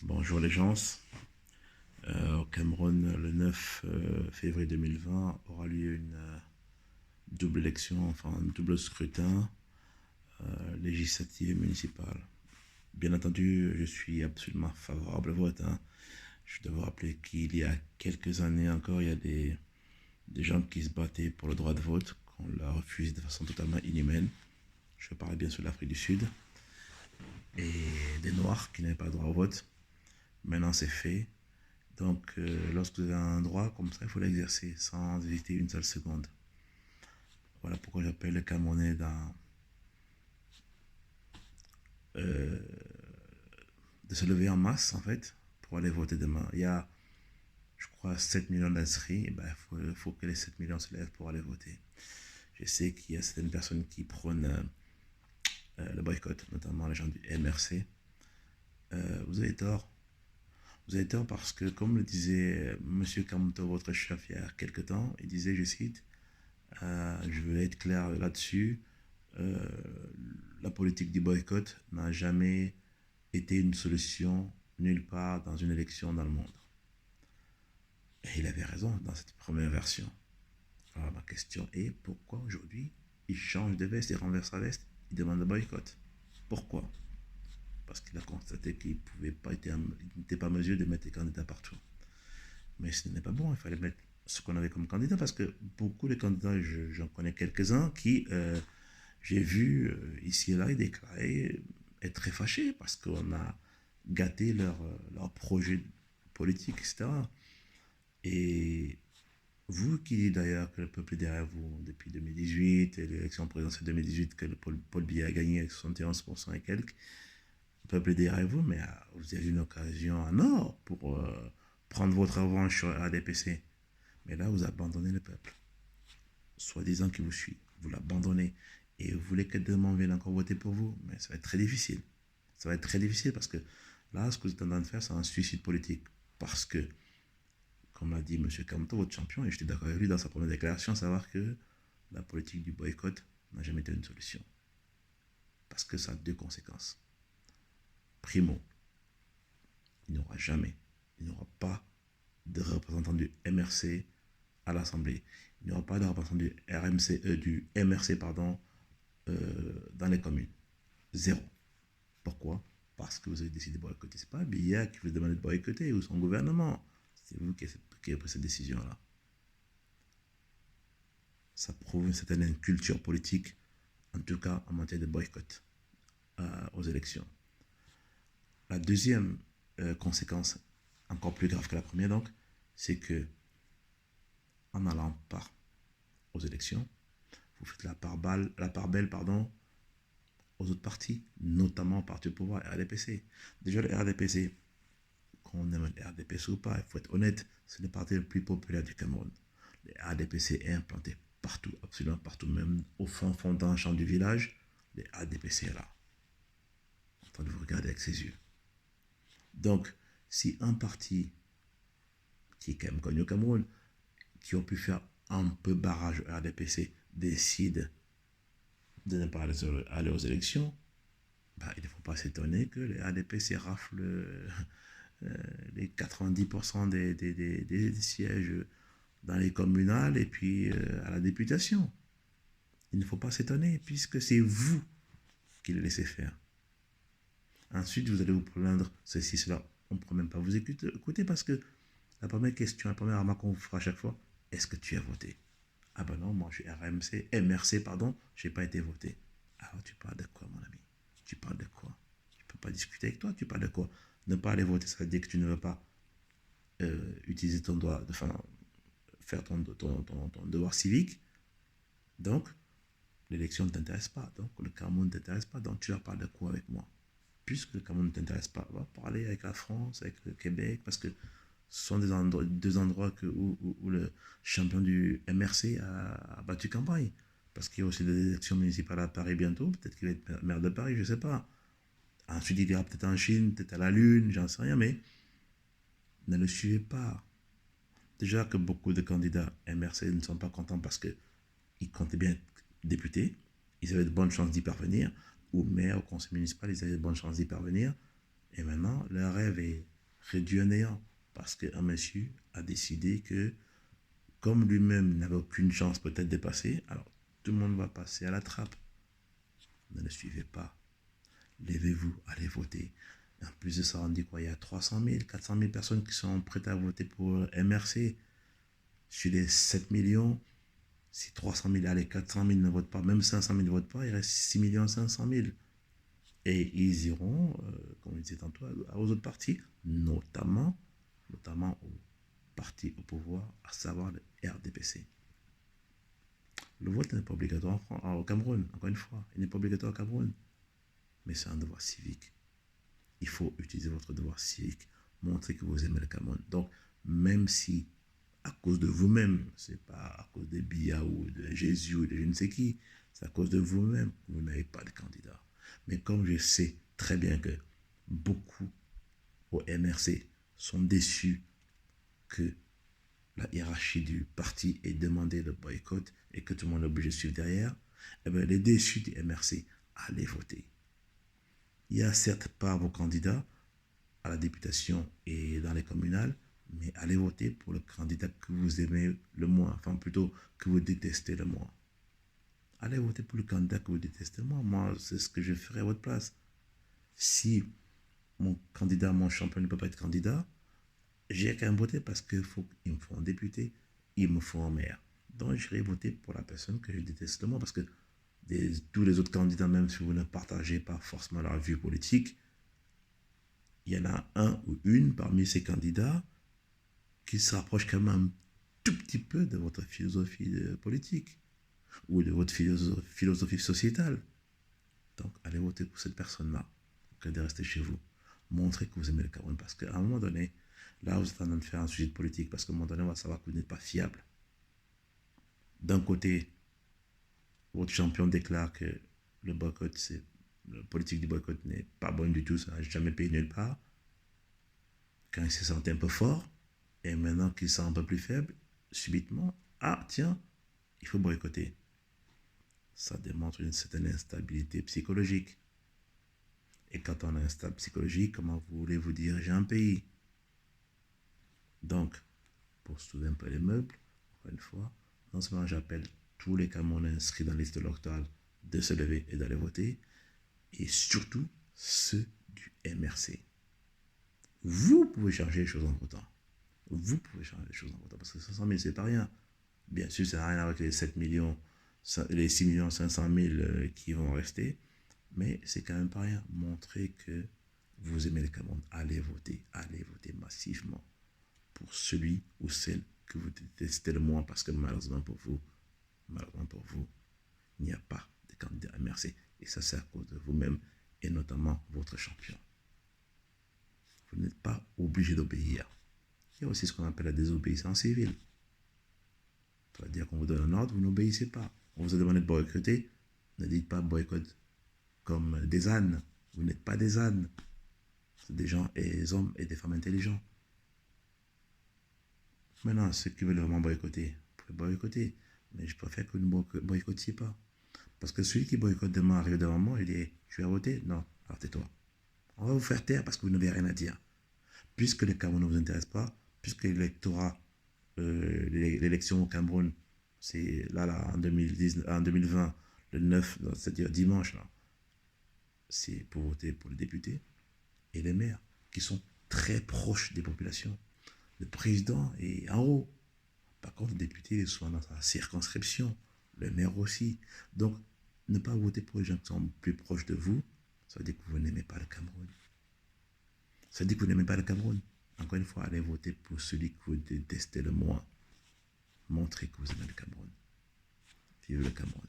Bonjour les gens. Au Cameroun, le 9 février 2020 aura lieu une double élection, enfin un double scrutin législatif et municipal. Bien entendu, je suis absolument favorable au vote, hein. Je dois vous rappeler qu'il y a quelques années encore, il y a des gens qui se battaient pour le droit de vote, qu'on leur refusé de façon totalement inhumaine. Je parle bien sûr de l'Afrique du Sud. Et des Noirs qui n'avaient pas le droit au vote. Maintenant, c'est fait. Donc, lorsque vous avez un droit comme ça, il faut l'exercer sans hésiter une seule seconde. Voilà pourquoi j'appelle les Camerounais euh, de se lever en masse, en fait, pour aller voter demain. Il y a, je crois, 7 millions d'inscrits. Et ben, faut que les 7 millions se lèvent pour aller voter. Je sais qu'il y a certaines personnes qui prônent le boycott, notamment les gens du MRC. Vous avez tort. Vous avez tort parce que, comme le disait M. Kamoto, votre chef, il y a quelques temps, il disait, je cite, je veux être clair là-dessus, euh, la politique du boycott n'a jamais été une solution nulle part dans une élection dans le monde. Et il avait raison dans cette première version. Alors ma question est, pourquoi aujourd'hui il change de veste et renverse sa veste, il demande le boycott? Pourquoi? Parce qu'il a constaté qu'il n'était pas en mesure de mettre les candidats partout. Mais ce n'est pas bon, il fallait mettre ce qu'on avait comme candidat, parce que beaucoup de candidats, j'en connais quelques-uns qui, j'ai vu ici et là, ils déclaraient être très fâchés parce qu'on a gâté leur projet politique, etc. Et vous qui dites d'ailleurs que le peuple est derrière vous depuis 2018, et l'élection présidentielle 2018, que Paul Biya a gagné avec 71% et quelques, le peuple est derrière vous, mais vous avez une occasion en or pour prendre votre revanche sur ADPC. Mais là, vous abandonnez le peuple, soi-disant qu'il vous suit. Vous l'abandonnez et vous voulez que demain vienne encore voter pour vous. Mais ça va être très difficile. Ça va être très difficile parce que là, ce que vous êtes en train de faire, c'est un suicide politique. Parce que, comme l'a dit M. Kamto, votre champion, et j'étais d'accord avec lui dans sa première déclaration, à savoir que la politique du boycott n'a jamais été une solution. Parce que ça a deux conséquences. Primo, il n'y aura jamais, il n'y aura pas de représentant du MRC à l'Assemblée. Il n'y aura pas de représentant du MRC dans les communes. Zéro. Pourquoi? Parce que vous avez décidé de boycotter. Ce n'est pas Biya qui vous demande de boycotter ou son gouvernement. C'est vous qui avez pris cette décision-là. Ça prouve une certaine culture politique, en tout cas en matière de boycott aux élections. La deuxième conséquence, encore plus grave que la première donc, c'est que en n'allant pas aux élections, vous faites la part belle aux autres partis, notamment au parti au pouvoir, RDPC. Déjà, le RDPC, qu'on aime le RDPC ou pas, il faut être honnête, c'est le parti le plus populaire du Cameroun. Le RDPC est implanté partout, absolument partout, même au fond d'un champ du village, le RDPC est là, en train de vous regarder avec ses yeux. Donc, si un parti qui est quand même connu au Cameroun, qui ont pu faire un peu barrage au RDPC, décide de ne pas aller aux élections, bah, il ne faut pas s'étonner que le RDPC rafle les 90% des sièges dans les communales et puis à la députation. Il ne faut pas s'étonner puisque c'est vous qui le laissez faire. Ensuite, vous allez vous plaindre ceci, cela. On ne pourra même pas vous écouter parce que la première question, la première remarque qu'on vous fera à chaque fois, est-ce que tu as voté? Ah ben non, moi je suis MRC, pardon, je n'ai pas été voté. Alors tu parles de quoi, mon ami? Tu parles de quoi? Je ne peux pas discuter avec toi, tu parles de quoi? Ne pas aller voter, ça veut dire que tu ne veux pas utiliser ton droit, enfin, faire ton devoir civique. Donc, l'élection ne t'intéresse pas. Donc, le Cameroun ne t'intéresse pas. Donc, tu vas parler de quoi avec moi? Puisque le Cameroun ne t'intéresse pas, va parler avec la France, avec le Québec, parce que ce sont deux endroits où le champion du MRC a battu campagne. Parce qu'il y a aussi des élections municipales à Paris bientôt. Peut-être qu'il va être maire de Paris, je ne sais pas. Ensuite, il ira peut-être en Chine, peut-être à la Lune, j'en sais rien, mais ne le suivez pas. Déjà que beaucoup de candidats MRC ne sont pas contents parce qu'ils comptaient bien être députés, ils avaient de bonnes chances d'y parvenir, ou maire, au conseil municipal, ils avaient de bonnes chances d'y parvenir. Et maintenant, leur rêve est réduit à néant parce qu'un monsieur a décidé que, comme lui-même n'avait aucune chance peut-être de passer, alors tout le monde va passer à la trappe. Ne le suivez pas. Levez-vous, allez voter. Et en plus de ça, on dit quoi? Il y a 300 000, 400 000 personnes qui sont prêtes à voter pour MRC. Sur les 7 millions, si 300 000, allez, 400 000 ne votent pas, même 500 000 ne votent pas, il reste 6 500 000. Et ils iront, comme je disais tantôt, aux autres partis, notamment au parti au pouvoir, à savoir le RDPC. Le vote n'est pas obligatoire au Cameroun, encore une fois. Il n'est pas obligatoire au Cameroun. Mais c'est un devoir civique. Il faut utiliser votre devoir civique, montrer que vous aimez le Cameroun. Donc, même si, à cause de vous-même, c'est pas à cause de Biya ou de Jésus ou de je ne sais qui, c'est à cause de vous-même que vous n'avez pas de candidat. Mais comme je sais très bien que beaucoup au MRC sont déçus que la hiérarchie du parti ait demandé le boycott et que tout le monde est obligé de suivre derrière, eh bien, les déçus du MRC, allez voter. Il y a certes pas vos candidats à la députation et dans les communales, mais allez voter pour le candidat que vous aimez le moins, enfin plutôt que vous détestez le moins. Allez voter pour le candidat que vous détestez le moins. Moi, c'est ce que je ferai à votre place. Si mon candidat, mon champion ne peut pas être candidat, j'ai qu'à voter parce qu'il me faut un député, il me faut un maire. Donc, j'irai voter pour la personne que je déteste le moins parce que tous les autres candidats, même si vous ne partagez pas forcément leur vue politique, il y en a un ou une parmi ces candidats qui se rapproche quand même un tout petit peu de votre philosophie politique ou de votre philosophie sociétale. Donc, allez voter pour cette personne-là, que de rester chez vous. Montrez que vous aimez le Cameroun parce qu'à un moment donné, là, vous êtes en train de faire un sujet de politique parce qu'à un moment donné, on va savoir que vous n'êtes pas fiable. D'un côté, votre champion déclare que le politique du boycott n'est pas bonne du tout, ça n'a jamais payé nulle part. Quand il se sentait un peu fort, et maintenant qu'il se sent un peu plus faible, subitement, ah tiens, il faut boycotter. Ça démontre une certaine instabilité psychologique. Et quand on est instable psychologique, comment voulez-vous diriger un pays? Donc, pour sauver un peu les meubles, encore une fois, non seulement j'appelle tous les Camerounais inscrits dans la liste électorale de se lever et d'aller voter, et surtout ceux du MRC. Vous pouvez changer les choses en votant. Vous pouvez changer les choses en votant, parce que 500 000, c'est pas rien. Bien sûr, ça n'a rien à voir avec les 7 millions, les 6 500 000 qui vont rester, mais c'est quand même pas rien. Montrez que vous aimez le Cameroun. Allez voter massivement pour celui ou celle que vous détestez le moins, parce que malheureusement pour vous, il n'y a pas de candidat à MRC. Et ça, c'est à cause de vous-même et notamment votre champion. Vous n'êtes pas obligé d'obéir. Il y a aussi ce qu'on appelle la désobéissance civile. C'est-à-dire qu'on vous donne un ordre, vous n'obéissez pas. On vous a demandé de boycotter, ne dites pas boycott comme des ânes. Vous n'êtes pas des ânes. C'est des gens, et des hommes et des femmes intelligents. Maintenant, ceux qui veulent vraiment boycotter, vous pouvez boycotter. Mais je préfère que vous ne boycottiez pas. Parce que celui qui boycotte demain arrive devant moi, il dit, je vais voter. Non, alors tais-toi. On va vous faire taire parce que vous n'avez rien à dire. Puisque le Cameroun ne vous intéresse pas, puisque l'électorat, l'élection au Cameroun, c'est là, en 2020, le 9, c'est-à-dire dimanche, là, c'est pour voter pour les députés et les maires, qui sont très proches des populations. Le président est en haut. Par contre, le député est souvent dans sa circonscription, le maire aussi. Donc, ne pas voter pour les gens qui sont plus proches de vous, ça veut dire que vous n'aimez pas le Cameroun. Ça veut dire que vous n'aimez pas le Cameroun. Encore une fois, allez voter pour celui que vous détestez le moins. Montrez que vous aimez le Cameroun. Vive le Cameroun.